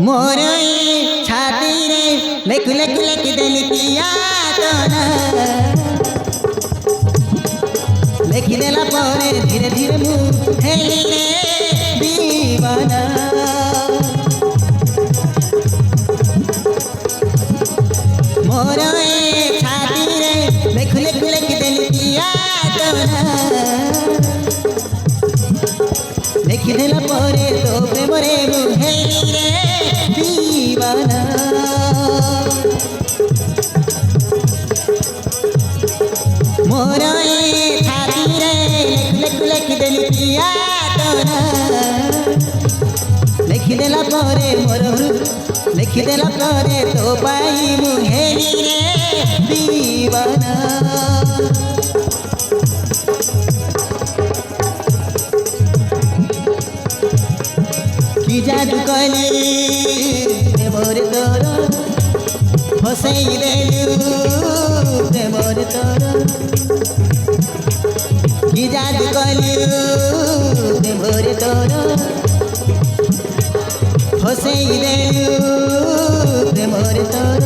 मोर छाती रे लेख लेख लेख दिल पिया तोना लेख देला परे धीरे धीरे मुँह हेली रे दीवाना मोर छाती रे लेख लेख लेख दिल पिया तोना लेख देला परे तो प्रेम रे मुँह हेली रे दीवाना मोर छाती रे लेख लेख दिल पिया तोना लेख देला परे मोर लिख देला परे तो पाई मुहेली रे दीवाना की जादू कली मोर तोर फसई देलू मोर तोर की जादू कली मोर तोर फसई देलू मोर तोर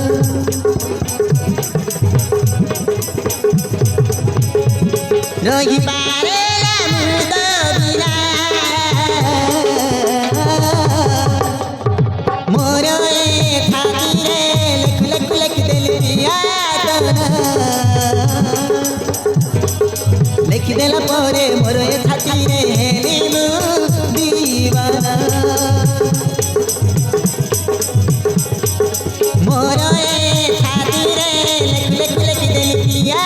रही पारे मुद बिना मोर छाती रे लेख लेख लेख दिल पिया तोना लिख देला परे मोर छाती रे हेली दीवाना मोर छाती रे लेख लेख लेख दिल पिया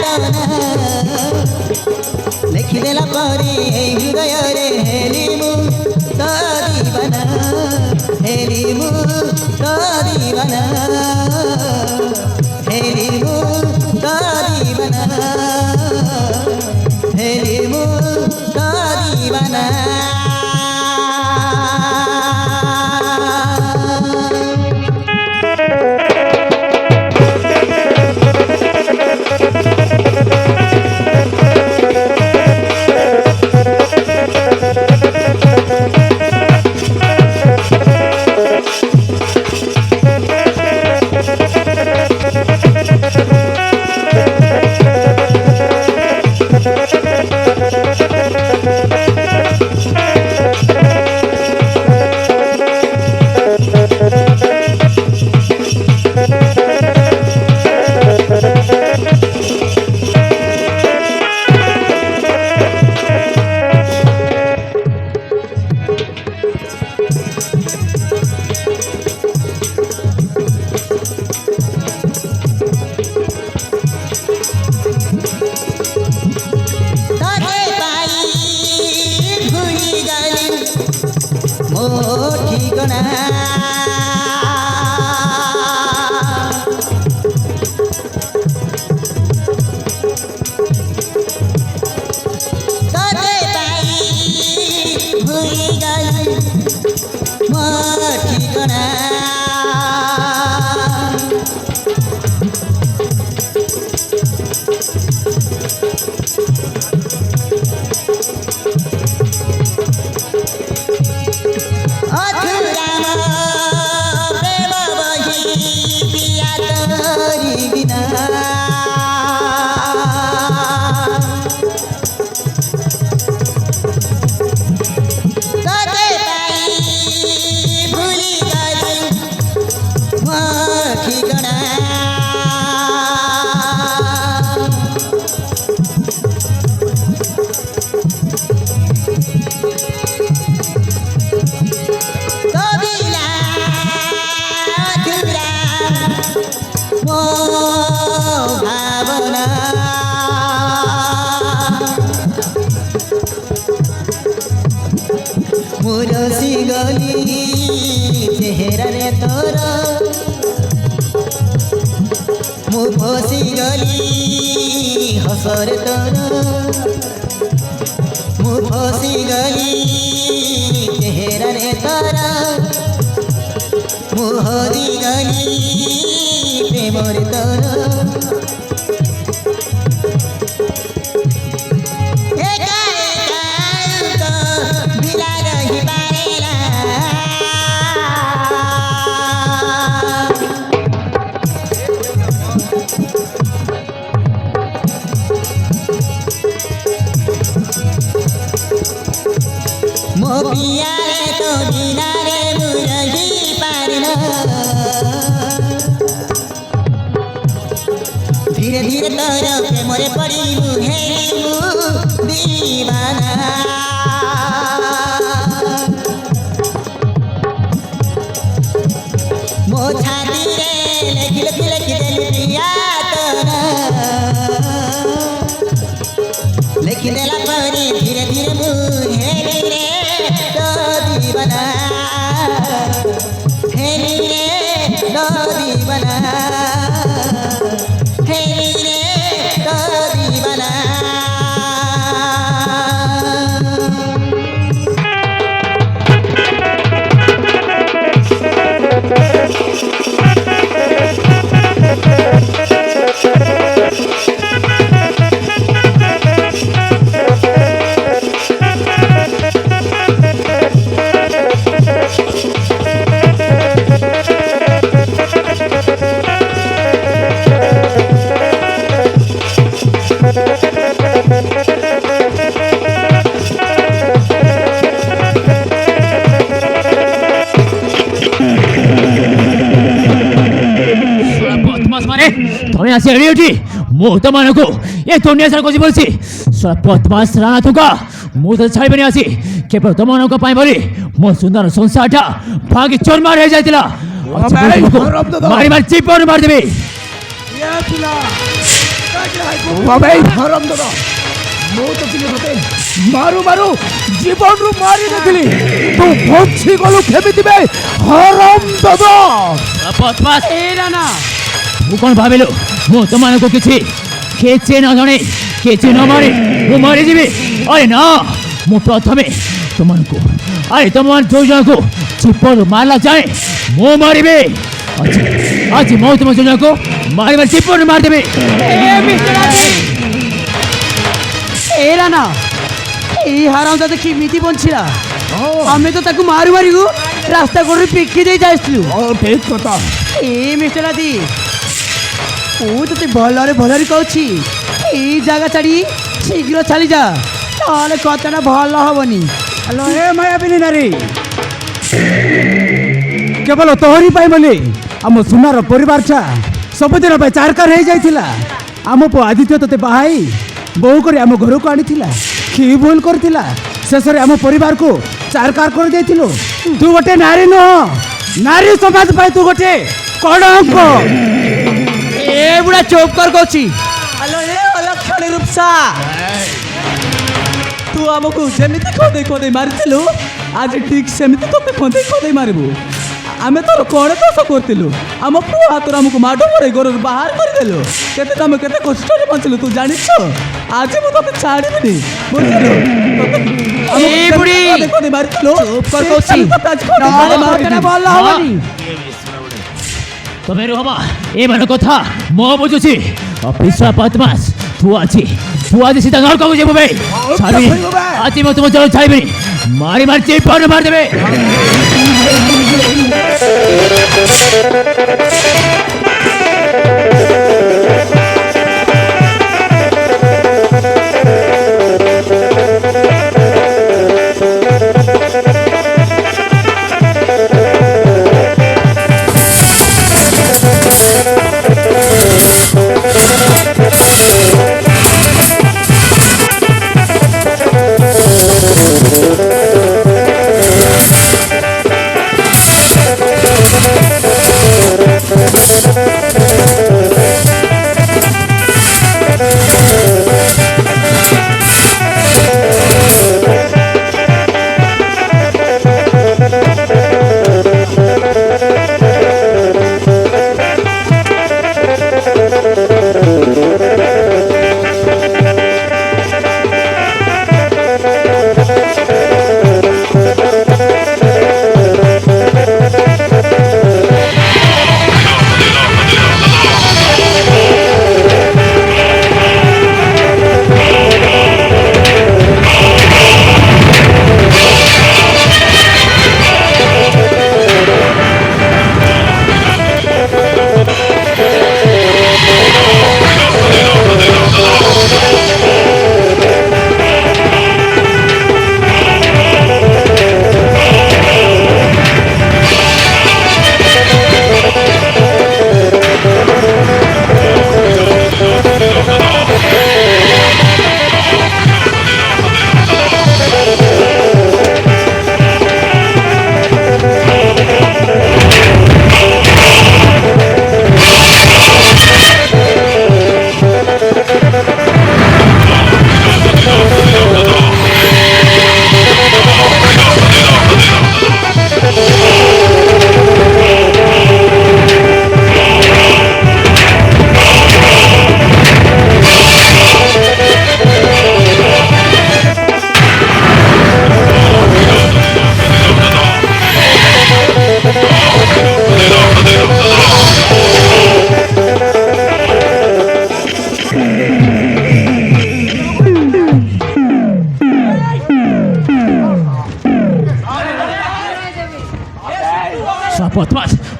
तोना लिख देला परे हृदय रे हेली तो दीवाना हेली तो दीवाना हेली तो दीवाना हेली तो दीवाना ঠিকনা তোতে পাই ভুলি গলি মোর ঠিকনা मुरसी गली चेहरा रे तोर मु फसी गली हसर तोर मु फसी गली चेहरा रे तोर मु हरी गली प्रेम रे तोर ମୋ ପିଆରେ ତୋ ବିନାରେ ମୁଁ ରହିପାରେନା। ଧୀରେ ଧୀରେ ତୋର ପ୍ରେମରେ ପଡ଼ି ମୁଁ ହେଲି ମୁଁ ଦିବାନା। ମୋ ଛାତିରେ ଲେଖି ଲେଖି ଲେଖିଦେଲି ପ୍ରିୟା ତୋ ନାଁ। ଲେଖିଦେଲା ପରେ ଧୀରେ ଧୀରେ ମୁଁ ହେଲି ରେ ତୋ ଦିବାନା। ହେଲି ରେ ତୋ ଦିବାନା। ହେଲି ରେ ତୋ ଦିବାନା। तुम्हें आसी अड़ी उठी मुझ तो मन को ये दुनिया सारा कुछ बोलছি बदमाश राणा तुका मुझ तो छाड़ी बनी आसी केवल तुम मन को पाई बोली मो सुंदर संसारटा भागी चोर मार हो जाइतिला मारी मार चिप और मार देबे या तुला बाबाई हराम दादा मो तो तिले तते मारू मारू जीवन रु मारी नथिली तू भोछि गलु खेबी दिबे हराम दादा बदमाश ए राणा तू कौन भाविलु मु तुम को किछि केचे न जणे केचे न मारे मु मरि जीवी अरे ना मु प्रथमे तुमको अरे तुम जो जन को चिपर मारला जाए मु मारिबे आज आज मु तुम जो जन को मारी मार चिपर मार देबे ए मिस्टर ए राणा ए हराम दादा की मिति बंचिला हमें तो ताकू मारू मारू रास्ता कोड पिक्की दे जाइसलु ओ ठीक कथा ए मिस्टर आदि ओ तो भलरे कहूँ ये जगह छाड़ी शीघ्र चली जा ना कथा भल हेनी हेलो हे मायाबिनी नारी केवल तोहरी बोली आम सुनार परिवार छा सबुदिन चारकार हो जाइला आम पु आदित्य तोते बाहाई बहु कर आम घर को आनी कि भूल करथिला शेष आम परिवार को चारकार कर देथिलु तू गोटे नारी नुह नारी समाज पाई तू गोटे कलंक ए बुढ़ा चुप कर कहूँ हेलो ए अलक्षणी रूपसा तू आमको जमीती खोदे खोदे मारिलु आज ठीक सेमती तो खोदे खोदे मारबू आम तोर कौन दोष करूँ आम पु हाथ आमको माड मरे घर बाहर करदेलु केते तुम केते कष्ट बंचलु तू जानी आज मुझे छाड़बी तुम्हें रुहमा ए मन कथा मो बुझुची पिछला बदमाश तू आज सीधा घर को जेबो बे छाड़ी आज मैं तुम चलो छाड़बी मारी मार चिप पर मार देबे Thank you.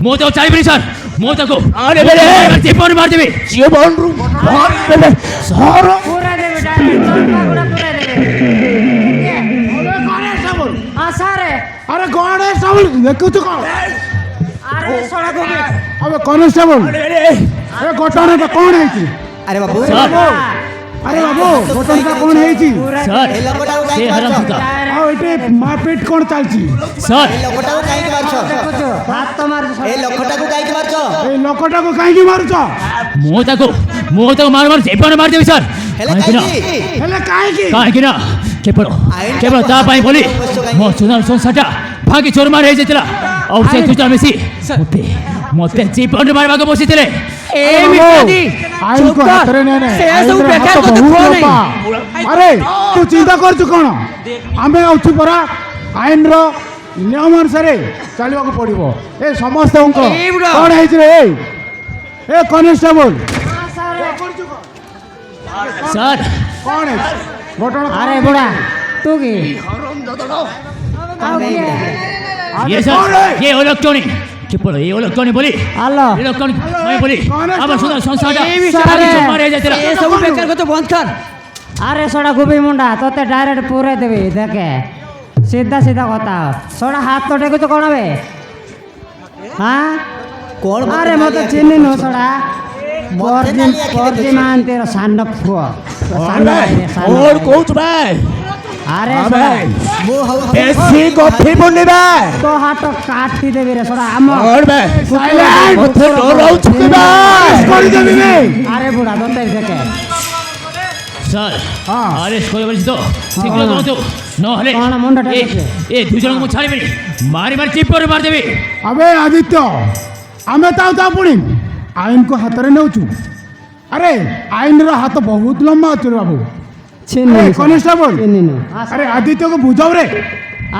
ମୁଁ ତ ଚାହିଁବିନି ସାର୍ ମୁଁ ତାକୁ ଜୀବନ ମାରିଦେବି ଜୀବନରୁ ମାରିଦେଲେ ସହର पूरा देवे डायरेक्ट गुड़ा पूरा देवे हाँ सारे अरे कॉन्स्टेबल देखुଛୁ କ'ଣ अरे सोड़ा को अबे कॉन्स्टेबल अरे घटनाଟା କ'ଣ ହେଇଛି ଆରେ ବାବୁ ସାର୍ अरे बाबू घटनाଟା କ'ଣ ହେଇଛି ସାର୍ ଏ ଲୋକଟାକୁ ସେ କାହିଁକି ହରାମ ମାରୁଛ ଆଉ ଏଠି ମାରପିଟ କ'ଣ ଚାଲିଛି ସାର୍ ଏ ଲୋକଟାକୁ କାହିଁକି ମାରୁଛ देखो हाथ तो मार ଏ ଲୋକଟାକୁ କାହିଁକି ମାରୁଛ ଏଇ ଲୋକଟାକୁ କାହିଁକି ମାରୁଛ ମୁଁ ତାକୁ ମାର ଜୀବନ ମାରିଦେବି ସାର୍ ହେଲେ କାହିଁକି ନା କାହିଁକି ହେଲେ କାହିଁକି କାହିଁକି ନା କେବଳ ତା ପାଇଁ ବୋଲି ମୋ ସୁନାର ସଂସାରଟା ଭାଙ୍ଗି ଚୋରମାର ହେଇଯାଇଥିଲା ଆଉ ସେ ଦୁଇଟା ମିଶି ମୋତେ ଜୀବନ ମାରିବାକୁ ବସିଥିଲେ ଆଇନକୁ ହାତରେ ନେ ନେ ଆରେ ତୁ ଚିନ୍ତା କରୁଛୁ କ'ଣ ଆମେ ଅଛୁ ପରା ଆଇନର ନିୟମ ଅନୁସାରେ ଚାଲିବାକୁ ପଡ଼ିବ ଏ ସମସ୍ତଙ୍କ କ'ଣ ହେଇଛି ରେ ଏ କନେଷ୍ଟବଲ ସାର୍ କ'ଣ ହେଇଛି ଘଟଣା अरे बुढ़ा तू की ये सर ये इलेक्ट्रॉनिक केवल ये इलेक्ट्रॉनिक बोली हेलो इलेक्ट्रॉनिक मैं बोली আমার সুন্দর সংসারটা सारे ভাঙি চোরমার হয়ে ଯାଇଥିଲା ये सब बेकार को तो बंद कर अरे सोड़ा गुबी मुंडा तोते डायरेक्ट पूरे देवी देखे सीधा सीधा कहता सोड़ा हाथ तो टेको तो कौन बे हाँ କଣ ମତେ अरे मैं तो ନାଲିଆ चिन्ह नु ଦେଖୁଛ? सोड़ा ମତେ ନାଲିଆ ଆଖିରେ पोर्जी ଦେଖୁଛ? मान तेरा सांड फुआ और कौच भाई अरे अबे सोड़ा ମୁଁ ହଉ बेसी कथि बोलिबे तो हाथ तो काटी देवी रे सोड़ा हम और बे साइलेंट मथे डराउ छुकिबे करि देबी बे अरे बुढ़ा तोते देखे স্যার হ্যাঁ। আরেস্ট করে বলছি তো শীঘ্র করো নহলে কଣ মুন্ডটা টেকে? এই দুজনকে ମୁଁ ଛାଡ଼ିବିନି ମାରି ମାରି ଚିପରେ ମାରିଦେବି अबे आदित्य आमे ताऊ ता पुणी आईन को हाथ रे नेउछु अरे आईन रो हाथ बहुत लंबा अछि रे बाबू चिन्ह अरे कॉन्स्टेबल चिन्ह नु अरे आदित्य को बुझाओ रे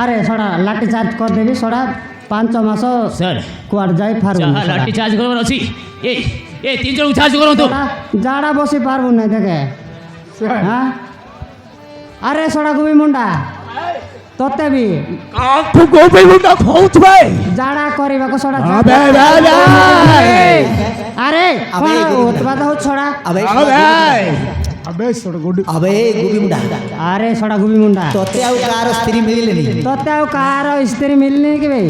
अरे सोड़ा लाठी चार्ज कर देवी सोड़ा 5 मास স্যার कुआर जाई फारू যাহা লাঠি চার্জ করবার ଅଛି এই এই তিন জনକୁ চার্জ କରନ୍ତୁ जाड़ा बसी पारबू नहीं देखे हाँ अरे सोड़ा गुबी मुंडा तोते भी तू गोपी मुंडा खौच भाई जाड़ा करबा को सोड़ा अबे अरे अबे, कौन गुबी मुंडा। उत्पाद हो छोड़ा अबे अबे सोड़ गुडी अबे गुबी मुंडा अरे सोड़ा गुबी मुंडा ତତେ ଆଉ କାହାର ସ୍ତ୍ରୀ ମିଳିଲେନି तोते ଆଉ कार स्त्री मिलनी कि भाई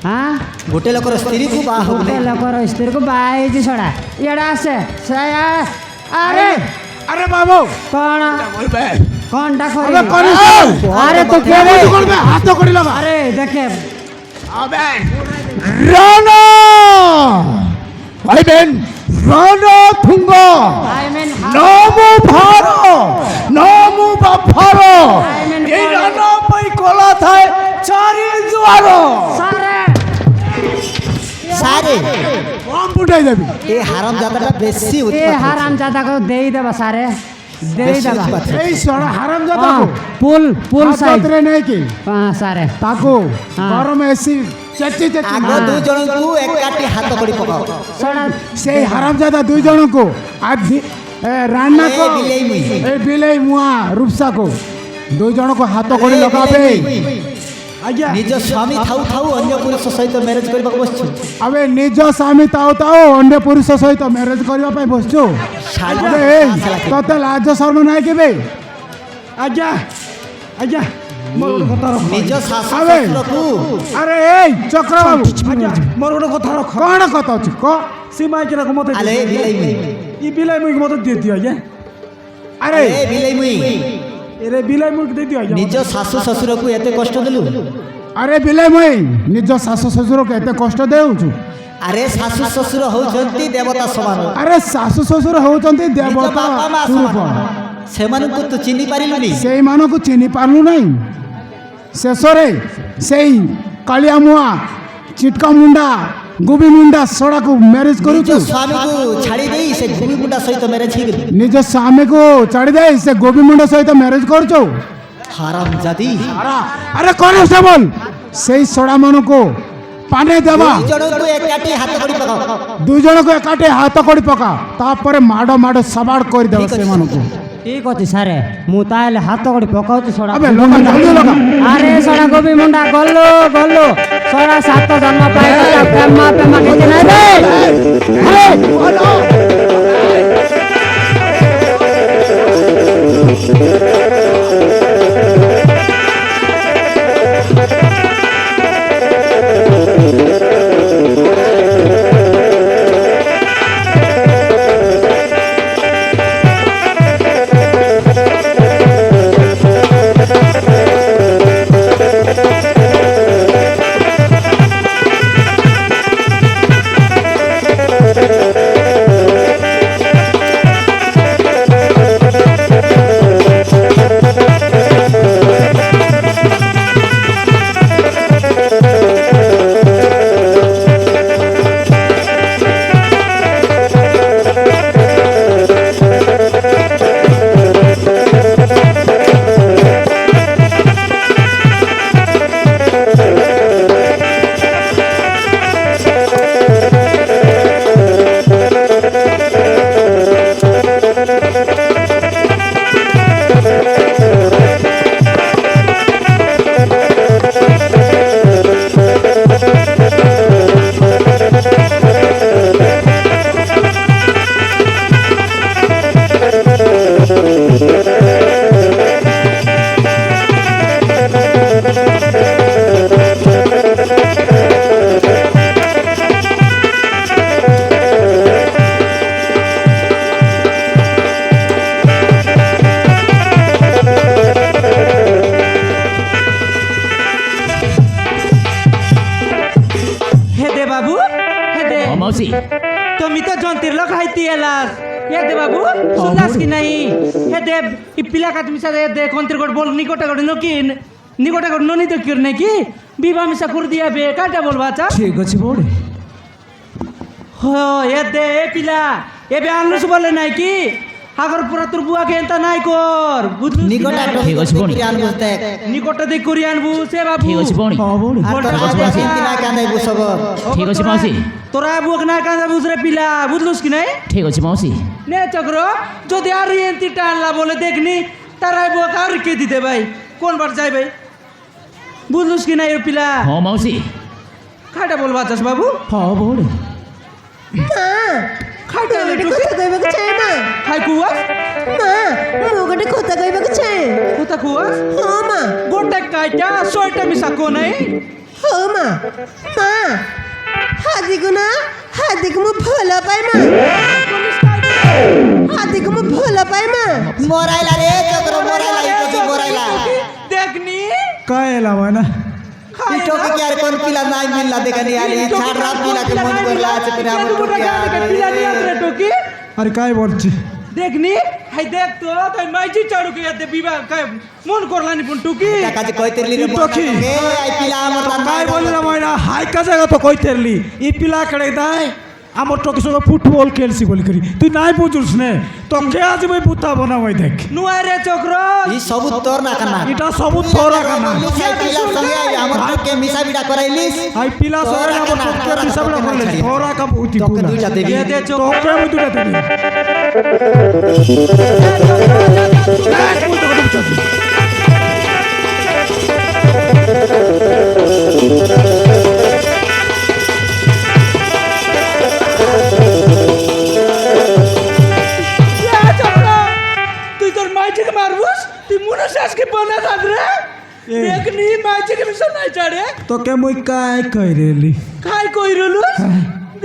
हाँ ଗୋଟେ ଲୋକର ସ୍ତ୍ରୀକୁ ବାହା ହଉ ଗୋଟେ ଲୋକର ସ୍ତ୍ରୀ को बाई छोड़ा इड़ा से अरे अरे बाबू कौन कौन डाको अबे कॉन्स्टेबल अरे तो क्या केबे तू करबे हाथ तो करी लगा अरे देखे अबे राणा भाई बहन राणा थुंगो आई मीन नमो भारो नमो बाफारो I mean, ये राणा पई कोला थाए चारी जुआरो सारे ସାରେ बम फुटाई देबी ଏ ହାରାମ ଜାଦାଟା ବେଶୀ ये ଉତ୍ପାତ हराम ज्यादा को दे ही देबा सारे दे ही ବେଶୀ देबा ଉତ୍ପାତ। এই সড়া হারাম জাতা हाँ, को पुल पुल साइड हाथ रे नहीं की हाँ सारे ताको हाँ। गरम एसी चची चची ଆଗ ଦୁଇ ଜଣଙ୍କୁ ଏକାଠି ହାତ କରି ପକାଅ सोड़ा से हराम जाता दुई जन को आज राणा को ए बिलेई मुई। ए बिलेई मुआ रूपसा को दुई जन को हाथ कोड़ी लगाबे आज्ञा ନିଜ ସ୍ୱାମୀ ଥାଉ ଥାଉ ଅନ୍ୟ ପୁରୁଷ ସହିତ ମ୍ୟାରେଜ କରିବାକୁ ବସିଛୁ अबे निज स्वामी ताओ ताओ अन्य पुरुष सहित मैरेज करबा पई बसछु ଛାଡ଼ अबे ए तते लाज शर्म नाही केबे आज्ञा आज्ञा मोर कथा रख ନିଜ ଶାଶୁ ଆବେ। ଶ୍ୱଶୁରକୁ अरे ए चक्र बाबू मोर गोटे कथा रख कोन कथा अछि को सी माइक रख मते ଆଲେ ଏ ବିଲେଇ ମୁଇ ई बिलाई मुई मते दे दियो आज्ञा अरे ଏ ବିଲେଇ ମୁଇ एरे बिलाई मुई दे दियो आज्ञा ନିଜ ଶାଶୁ ଶ୍ୱଶୁରକୁ ଏତେ କଷ୍ଟ ଦେଲୁ अरे बिले मई निज शाशु ससुर को एते कष्ट देउछु ଆରେ ଶାଶୁ ଶ୍ୱଶୁର ହଉଛନ୍ତି ଦେବତା ସମାନ अरे शाशु ससुर होउचंती ନିଜ देवता ବାପା ମା स्वरूप ସମାନ ସେମାନଙ୍କୁ ତୁ ଚିହ୍ନି ପାରିଲୁନି ସେଇ ମାନଙ୍କୁ ଚିହ୍ନି ପାରିଲୁ ନାହିଁ ଶେଷରେ ସେଇ କାଳିଆ ମୁଆ ଚିଟକା ମୁଣ୍ଡା ଗୁବି ମୁଣ୍ଡା ସଡ଼ାକୁ ମ୍ୟାରେଜ ନିଜ କରୁଛୁ ସ୍ୱାମୀକୁ ଛାଡ଼ି ଦେଇ ସେ ଭୂମି ମୁଣ୍ଡା ସହିତ ମ୍ୟାରେଜ ହେଇଗଲୁ ନିଜ ସ୍ୱାମୀକୁ ଛାଡ଼ି ଦେଇ ସେ ଗୋବି ମୁଣ୍ଡା ସହିତ ମ୍ୟାରେଜ କରୁଛୁ ହାରାମ ଜାଦି ଆରେ କନେଷ୍ଟବଲ ସେଇ ସଡ଼ା ମାନଙ୍କୁ ପାନେ ଦେବା ଦୁଇ ଜଣଙ୍କୁ ଏକାଠି ହାତ କରି ପକାଅ ଦୁଇ ଜଣକୁ ଏକାଠି ହାତ କଡ଼ି ପକା ତାପରେ ମାଡ଼ ମାଡ଼ ସବାଡ଼ କରିଦେବା ଠିକ ଅଛି। ସେମାନଙ୍କୁ ঠিক ଅଛି ସାରେ ମୁଁ ତାହେଲେ ହାତ ଗଡ଼ି ପକାଉଛି ସଡ଼ା ଆବେ ଲଗା ଜଲ୍ଦି ଲଗା ଆରେ ସଡ଼ା ଗୋବି ମୁଣ୍ଡା ଗଲୁ ଗଲୁ ସଡ଼ା 7 ଜନ୍ମ ପାଇ ପ୍ରେମ ପ୍ରେମ କିଛି ନାହିଁ ବେ मावशी तुम्ही तर जंतीर लोक हायती येलास हे दे बाबू सुनलास की नाही हे दे इ पिला का तुम्ही सारे दे कोणतरी गोड बोल निकोटाकडे नकीन निकोटाकडे नोनी तो किर नाही की बिबा मिसा कर दिया बे काटा बोलवाचा ঠিক ଅଛି বড় हो हे दे ए पिला ए बे आनलुस बोले नाही की हागर पुरा तुर बुआ के एंता नाही कर बुझलुस নিকটা ঠিক আছে বোন। বুঝতে निकोटा दे করি আনবু সে বাবু ঠিক আছে বড় হ্যাঁ বড় আর তোর আজ চিন্তা না কাঁদাই বুঝব ঠিক আছে মাউসি তোরা বুক না কাঁদা বুঝরে পিলা বুঝলুস কি নাই ঠিক আছে মাউসি নে চক্র যদি আর এনতি টানলা বলে দেখনি তারাই বুক আর কে দিতে ভাই কোন বার যাই ভাই বুঝলুস কি নাই পিলা হ্যাঁ মাউসি খাটা বলবা চাস বাবু হ্যাঁ বড় খাটা রে টুকি কথা কইବାକୁ চাহে মা খাই কুয়া মা ମୁଁ ଗୋଟେ କଥା କହିବାକୁ ଚାହେଁ কোথা কুয়া ହଁ ମା গোটে কাইটা ছয়টা মিশা কো নাই ହଉ ମା ମା ହାଦିକୁ ନା ହାଦିକୁ ମୁଁ ଭଲ ପାଏ ମା ହାଦିକୁ ମୁଁ ଭଲ ପାଏ ମା মরাইলা রে চক্র মরাইলা এই কচি মরাইলা দেখনি काय एला ना ই টকি কি আর কোন পিলা নাই মিললা দেখানি আলি ছাড় রাত পিলা কে মন করলা আছে করে আমার পিলা নিয়ে আতরে টকি अरे काय बोलছি দেখনি হাই দেখ তো তাই মাইজি চাড়ু কে দে বিবা কাই মন করলানি পুন টুকি কাজে কইতেলি রে টকি। কে আই পিলা আমার काय बोलला मायना हाय का जागा तो কইতেরলি ই পিলা কড়ে দাই আমার টকি সঙ্গে ফুটবল খেলছি বলি করি তুই নাই বুঝুস নে তোকে আজ মই বুতা বানাবাই দেখ নুয়াই রে চক্র ই সবু তোর না কানা এটা সবু তোরা কানা এই পিলা সঙ্গে আমার টকে মিশা বিড়া করাইলিস হাই পিলা সঙ্গে আমার টকে হিসাবটা করলে তোরা কা বুতি তোকে দুইটা দেবি দে দে চক্র তোকে আমি দুটা দেবি তুই তোর মাইজিকে মারবুস তুই মনসাসকে বনা দাদ রে দেখনি মাইজিকে মিশন নাই চাড়ে তোকে মই কাই কইরেলি খাই কইরলু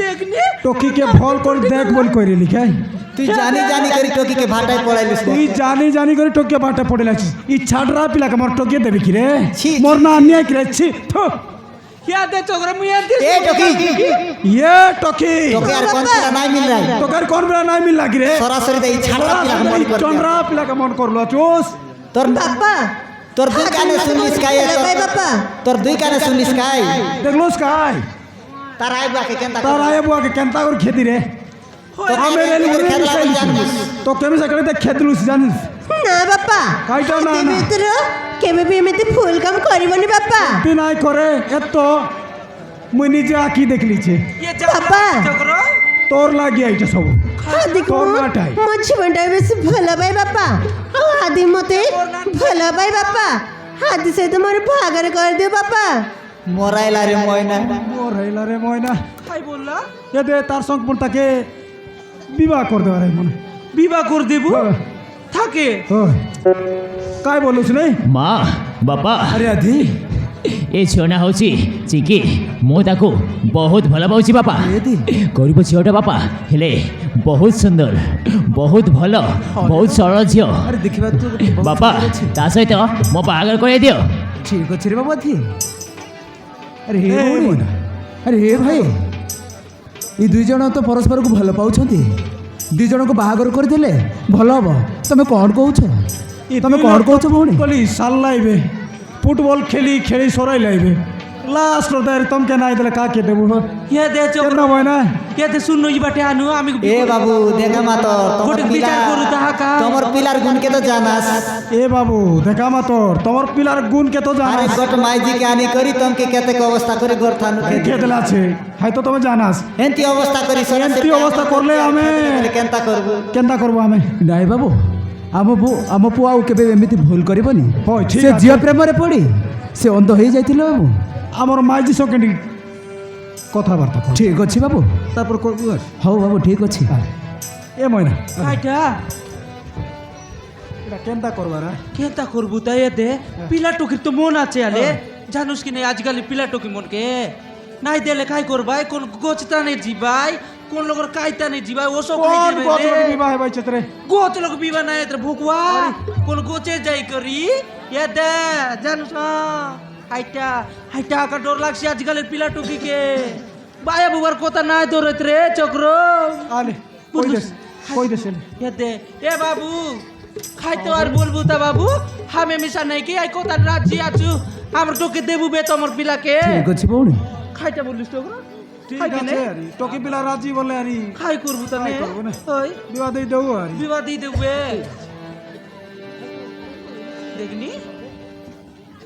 দেখনি টকি কে ফল করে দেখ বল কইরেলি খাই তুই জানি জানি করি টকি কে ভাটায় পড়াইলিস তুই জানি জানি করে টকে বাটা পড়ে লাগছিস ই ছাড়রা পিলা কে মোর টকে দেবে কি রে ছি, মোর না অন্যায় কি রে ছি থু ইয়া দে চক্র মুইয়া দে এ টকি ইয়ে টকি তোকে আর কোন পিলা নাই মিল রাই তোকার কোন বেলা নাই মিল লাগি রে সরাসরি দেই ছাড়া পিলা কে মন কর চন্দ্রা পিলা কে মন করলো চোস তোর বাপ্পা তোর দুই কানে শুনলিস কাই ভাই বাপ্পা তোর দুই কানে শুনলিস কাই দেখলোস কাই তার আইবা কে কেনতা তার আয়ে বুয়া কে কেনতা করে খেতি রে আমি রেলি করে খেলা জানিস তো কেমে সাকড়ে দেখ খেতলুস জানিস না বাপ্পা কাইটা না হাতি না ଭିତର କେବେ ବି ଏମିତି ଭୁଲ କାମ କରିବନି ବାପା তুই নাই করে এত মুই নিজে আঁকি দেখলিছে ইয়ে বাবা। চক্র তোর লাগিয়ে এইটা সব হাদিক তোর নাটাই ମୋ ଜୀବନଟା ବେଶୀ ଭଲ ପାଏ ବାପା ଆଉ ହାଦି ମତେ ଭଲ ପାଏ ବାପା ହାଦି ସହିତ ମୋର ବାହାଘର କରିଦିଅ ବାପା মরাইলা রে ময়না মোর হইলা রে ময়না খাই বললা এ দে তার সঙ্গে মোর তাকে বিবাহ করে দেওয়ার মনে বিবাহ করে দেবো হ্যাঁ। থাকে কাই বলুস নেই ମା ବାପା আরে আধি ଏ ଝିଅ ନାଁ ହେଉଛି ଚିକି ମୁଁ ତାକୁ ବହୁତ ଭଲ ପାଉଛି ବାପା ଏଦି? ଗରିବ ଝିଅଟା ବାପା ହେଲେ ବହୁତ ସୁନ୍ଦର ବହୁତ ଭଲ ବହୁତ ସରଳ ଝିଅ ଆରେ ଦେଖିବା ତୁ ବାପା ତା ସହିତ ମୋ ବାହାଘର କରେଇ ଦିଅ ଠିକ ଅଛି ରେ ବାବୁ ଆଧି ଆରେ ହେ ଭଉଣୀ ଆରେ ହେ ଭାଇ ଏ ଦୁଇ ଜଣ ତ ପରସ୍ପରକୁ ଭଲ ପାଉଛନ୍ତି ଦୁଇ ଜଣଙ୍କୁ ବାହାଘର କରିଦେଲେ ଭଲ ହବ ତମେ କ'ଣ କହୁଛ ତମେ କ'ଣ କହୁଛ ଭଉଣୀ কলি সাল লাইবে ফুটবল খেলি খেলি সরাই লাইবে লাস্ট রদার তমকে নাই দিলে কাকে দেবো ইয়ে দে চক্র কেন হয় না ইয়ে দে শুনো ই বাটে আনু আমি এ বাবু দেখা মাতো তোমার গোটে বিচার করু তাহা কা তোমার পিলার গুণকে তো জানাস এ বাবু দেখা মা তোমার পিলার গুণ কে তো আরে জানাস গট মাইজি কে আনি করি তোমাকে কেতে অবস্থা করে গরথানু খেদলা আছে হয়তো তুমি জানাস এন্তি অবস্থা করি এন্তি অবস্থা করলে আমি কেনতা করব কেনতা করবো আমি ନାଇଁ ବାବୁ ଆମ ପୁଅ ଆଉ କେବେ ଏମିତି ଭୁଲ କରିବନି ହଉ, ଠିକ ସେ ଅଛି। ଝିଅ ପ୍ରେମରେ ପଡ଼ି ସେ ଅନ୍ଧ ହେଇଯାଇଥିଲେ ବାବୁ আমার মাইজি সঙ্গে কথাবার্তা কর ଠିକ ଅଛି ବାବୁ তারপর করবো আর। ହଉ ବାବୁ ଠିକ ଅଛି এ ময়না কাইটা এটা কেনতা করবার কেতা করবু তাই এ দে পিলা টুকির তো মন আছে আলে জানুস কি নাই আজকাল পিলা টুকি মনকে নাই দেলে খাই করবাই কোন গোচতা নেই জিবাই কোন লোকের কাইতা নেই জিবাই ও সব খাই কোন দেবে গজল বিবাহ বাইছে রে গোচ লোক বিবা নাই এতে ভুকুয়া কোন গোচে যাই করি এ দে জানুস হাইটা হাইটা কা ডর লাগছে আজকালের পিলা টুকি কে বায়া বুবার কথা নাই দৌড়ত রে চক্র আলে কই দেশ কই দেশ এ দে এ বাবু খাইতো আর বলবো তা বাবু হামে মিশা নাই কি আই কোথার রাজি আছু আমার তোকে দেবু বে তোমার পিলাকে ଠିକ ଅଛି ଭଉଣୀ খাইটা বলিস তো ঠিক আছে আরে টকি পিলা রাজি বলে আরে খাই করবো তা খাই করবো না। ওই বিবাহ দেই দেবো আরে বিবাহ দিয়ে দেবে দেখনি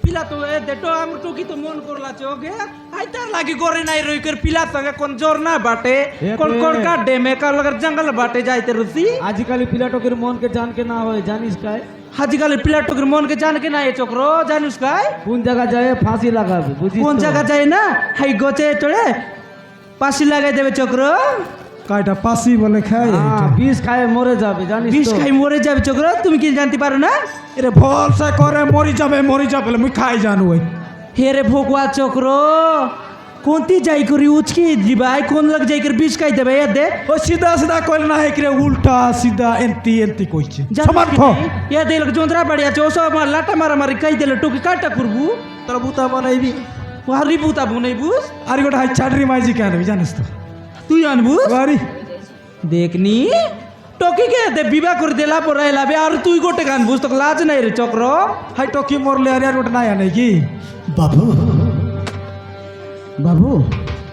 পিলা তো এ দেটো আমার টুকি তো মন করলা চোগে আইতার লাগি করে নাই রইকের পিলা সঙ্গে কোন জোর না বাটে কোন কোন কা ডেমে কা লগর জঙ্গল বাটে যাইতে রুসি আজিকালি পিলাটকের মনকে জানকে না হয় জানিস কায় আজকাল পিলা টুকির মনকে জানকে না এ চক্র জানিস কাই কোন জায়গা যায় ফাঁসি লাগাবে বুঝিস কোন তো? জায়গা যায় না হাই গছে চড়ে পাশি লাগাই দেবে চক্র কাইটা পাসি বলে খাই হ্যাঁ, বিষ খায় মরে যাবে জানিস বিষ তো? খাই মরে যাবে চক্র তুমি কি জানতে পারো না এরে ভরসা করে মরি যাবে বলে মুই খাই জানো ওই হে রে ভোগুয়া চক্র কোনটি যাই করি উচকি দিবাই কোন লগ যাই করে বিষ খাই দেবে এ দে ও সিধা সিধা কইলে না হেকরে উল্টা সিধা এন্তি এন্তি কইছে সমার্থ এ দে লোক যন্ত্রা বাড়ি আছে ও সব আমার লাটা মারামারি খাই দিলে টুকি কাটা করবু তোর বুতা বানাইবি হারি বুতা বুনাই বুঝ আর গোটা হাই চাটরি মাইজি কেন জানিস তো তুই আনবু বাড়ি দেখনি টকি কে দে বিবাহ করে দিলা পরে লাবে আর তুই গোটে গান বুঝ তো লাজ নাই রে চক্র হাই টকি মরলে আর গোটা নাই আনে কি বাবু ବାବୁ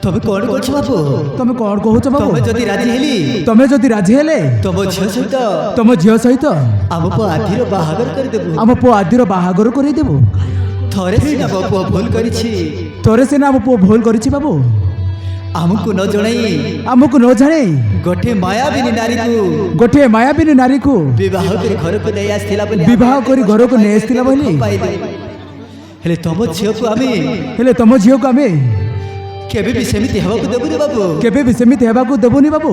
তবে কোন করছ বাবু ତମେ କ'ଣ କହୁଛ ବାବୁ তবে যদি রাজি হেলি ତମେ ଯଦି ରାଜି ହେଲେ তব ঝিও সহিত ତମ ଝିଅ ସହିତ ଆମକୁ ଆଧିର ବାହାଘର କରିଦେବୁ ଆମ ପୁଅ ଆଦିର ବାହାଘର କରେଇଦେବୁ ଥରେ ସିନା ମୋ ପୁଅ ଭୁଲ କରିଛି ଥରେ ସିନା ଆମ ପୁଅ ଭୁଲ କରିଛି ବାବୁ ଆମକୁ ନ ଜଣାଇ ଆମକୁ ନ ଜାଣେ ଗୋଟିଏ ମାୟାବିନୀ ନାରୀକୁ ଗୋଟିଏ ମାୟାବିନୀ ନାରୀକୁ ବିବାହ କରି ଘରକୁ ନେଇ ଆସିଥିଲା ବୋଲି ବିବାହ କରି ଘରକୁ ନେଇ ଆସିଥିଲା ବୋଲି ହେଲେ ତମ ଝିଅକୁ ଆମେ ହେଲେ ତମ ଝିଅକୁ ଆମେ କେବେ ବି ସେମିତି ହେବାକୁ ଦେବୁନି ବାବୁ କେବେ ବି ସେମିତି ହେବାକୁ ଦେବୁନି ବାବୁ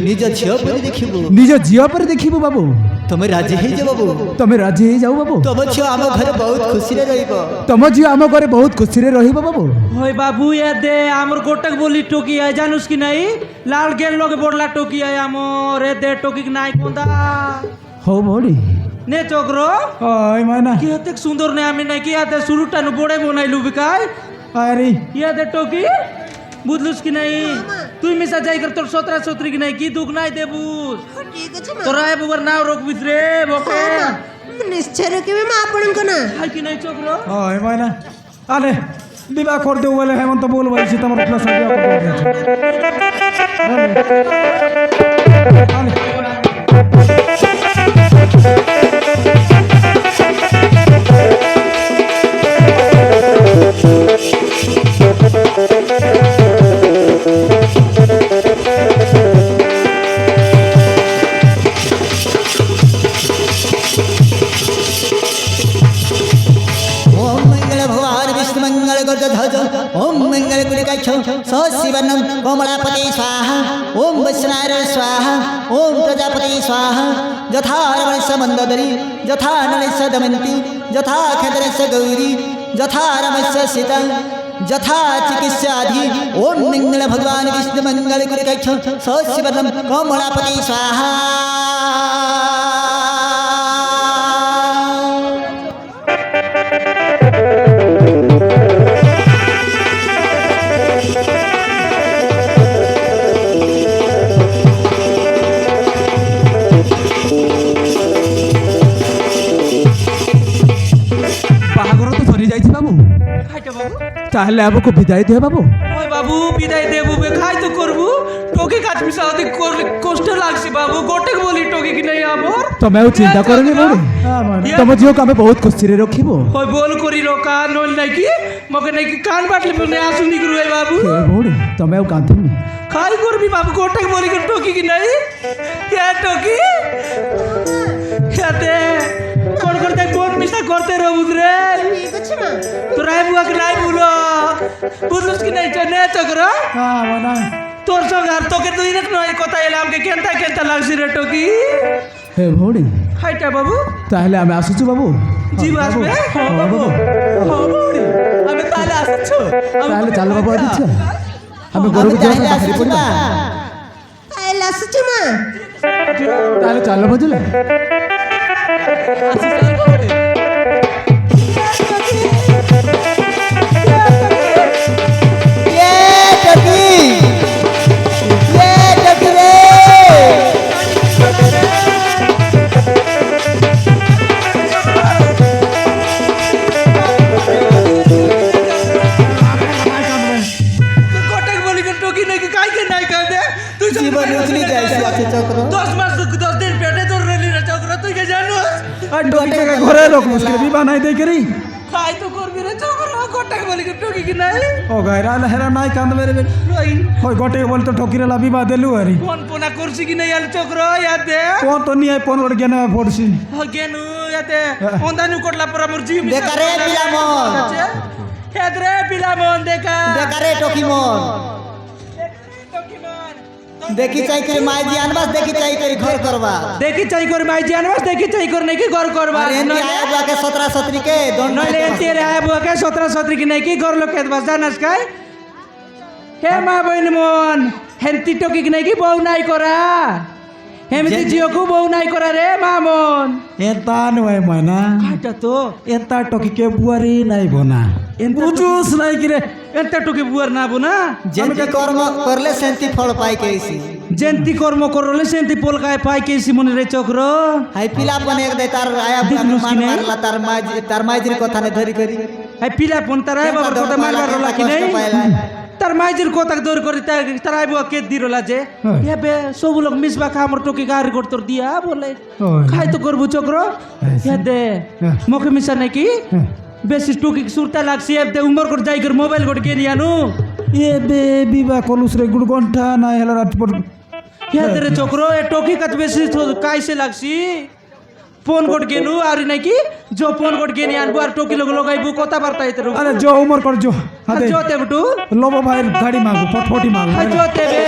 ନିଜ ଝିଅ ପରି ଦେଖିବୁ ନିଜ ଝିଅ ପରେ ଦେଖିବୁ ବାବୁ ତମେ ରାଜି ହେଇଯାଅ ବାବୁ ତମେ ରାଜି ହେଇଯାଉ ବାବୁ ତମ ଝିଅ ଆମ ଘରେ ବହୁତ ଖୁସିରେ ରହିବ ତମ ଝିଅ ଆମ ଘରେ ବହୁତ ଖୁସିରେ ରହିବ ବାବୁ ওই বাবু এ দে আমার গোটাক বলি টকি আয় জানুস কি নাই লাল গেল লগে বড়লা টকি আয় আমর এ দে টকি নাই কোন্দা ହଉ ଭଉଣୀ নে চক্র ওই মাইনা কি হতে সুন্দর নে আমি নাই কি হাতে শুরুটা নু বড়ে বনাইলু বিকাই আরে ইয়া দে টকি বুঝলুস কি নাই তুই মিশা যাই কর তোর 17 17 কি নাই কি দুঃখ নাই দেবুস ঠিক আছে মা তোরা এ বুবার নাও রকবিস রে বকে ହଁ, ମା। ମୁଁ ନିଶ୍ଚୟ ରଖିବି ମା ଆପଣଙ୍କ ନା হাই কি নাই চক্র ওই মাইনা আরে বিবাহ করে দেবো বলে হেমন্ত বল বলছি তোমার প্লাস বিবাহ করে দিয়েছে। शिवनं कोमलापति स्वाहा ओम वैष्णव स्वाहा ओम प्रजापति स्वाहा यथा रमणस्य मंदोदरी यथा नलस्य दमयन्ती यथा खद्रस्य गौरी यथा रमस्य सीता यथा चिकित्साधि ओम मंगल भगवान विष्णु मंगल गुरु कक्ष शिवनं कोमलापति स्वाहा। ବାହାଘର ତ ସରି ଯାଇଛି ବାବୁ খাইটা বাবু তাহলে আমাকে বিদায় দিও বাবু ওই বাবু বিদায় দেবু বে খাই তো করবু টোকে কাজ মিশা ওদি করলে কষ্ট লাগছে বাবু গোটে বলি টোকে কি নাই আমর তুমি ଆଉ চিন্তা করনি বড় ତମ ଝିଅକୁ ଆମେ ବହୁତ ଖୁସିରେ ରଖିବୁ ওই বল করি রো কান নল নাই কি মকে নাই কি কান বাটলি বলে আসুনি গুরু এই বাবু ହେ ଭଉଣୀ ତମେ ଆଉ କାନ୍ଦିନି খাই করবি বাবু গোটে বলি করে টোকি কি নাই কে টোকি খেতে কোন করতে কোন মিশা করতে রবু রে ঠিক আছে মা তোরা এই বুয়া কি নাই বলো বুঝছিস কি নাই চনে চকরা তোর সঙ্গে আর তোকে দুই রেখ নয় কথা এলে আমাকে কেনতা কেনতা লাগছে রে টোকি ହେ ଭଉଣୀ হাইটা বাবু ତାହେଲେ ଆମେ ଆସୁଛୁ ବାବୁ জীব আসবে ହଁ ବାବୁ আমি তাহলে আসছো ତାହେଲେ ଚାଲ ବାବୁ ଆଦିତ୍ୟ ଆମେ ଘରକୁ ଯିବା ପାଇଁ ବାହାରି ପଡ଼ିବା তাহলে আসছো মা ତାହେଲେ ଚାଲ ବୁଝିଲେ কোটাক বলি করে টোকি নাকি কাইকে নাই কাঁদে তুই জীবন উজলি যাইছে আছে চক্র 10 মাস 10 দিন পেটে তোর রেলি রে চক্র তুই কে জানোস আর টোকি के घरे लोग मुश्किल विवाह नहीं दे करी খাই তো করবি রে চক্র কোটাক বলি করে টোকি কি নাই ओ गैरा लहरा नहीं कांद मेरे बे রই होय गोटे बोल तो ठोकी ला विवाह देलु हरी ফোন পোনা করছি কি নাই আল চক্র ইয়াদ দে कोन तो नहीं है फोन कर गेना फोड़सी গেনু ইয়াতে অন্দানু করলা পর মোর জিম বেকারে পিলামন হেদরে পিলামন দেখা বেকারে টকিমন দেখি চাই করে মাই জি আনবাস দেখি চাই করে ঘর করবা দেখি চাই করে মাই জানবাস দেখি চাই করে নাকি ঘর করবা আর এনতি আয়া বুয়াকে 17 17 के दंड নলে তেরে আয় বুয়াকে 17 17 কি নাকি ঘর লোক বাস জানাস কাই হে মা বইন মন হেন্তি টকি কি নাকি বউ নাই করা হেমিতি জিওকু বউ নাই করা রে মামন एता नय मैना খাইটা তো एता टोकी के बुआरी नहीं बना बुझुस नहीं कि रे এন্তা টকি বুয়ার না বুনা যেন্তি কর্ম করলে সেন্তি ফল পাই কেছি জেন্তি কর্ম করলে সেন্তি পোলকায় পাই কেছি মনে রে চক্র হাই পিলাপন এক দে তার আয়া দেখলুস মান কি নাই? মারলা তার মাইজির কথা নে ধরি করি এই পিলা পন তারাই বাবার কথা মারবার রলা কি নাই তার মাইজির কথা দৌড় করে তারাই বুয়া কে দিরলা যে এবে সব লোক মিসবা খামর টকি গাড়ি করতর দিয়া বলে ওই। খাই তো করবো চক্র হে দে মুখে মিশা নাকি বেশি টুকি সুরতা লাগছি এবে উমর করে যাই করে মোবাইল করে কে নিয়ে আনু ये बे विवाह कोलुस रे गुड़ घंटा ना हेला रात पर হে দে রে চক্র এ টকি কাজ বেশি কাইসে লাগছি ফোন কোড কেনু আর নাকি जो ফোন কোড কে নিয়ে আনবো আর টকি লোক লগাইবো কথা বার্তা এতে রব अरे जो उमर कर जो हाथे जोते बटू लोबो भाई गाड़ी मांगो फटफटी मांगो जोते बे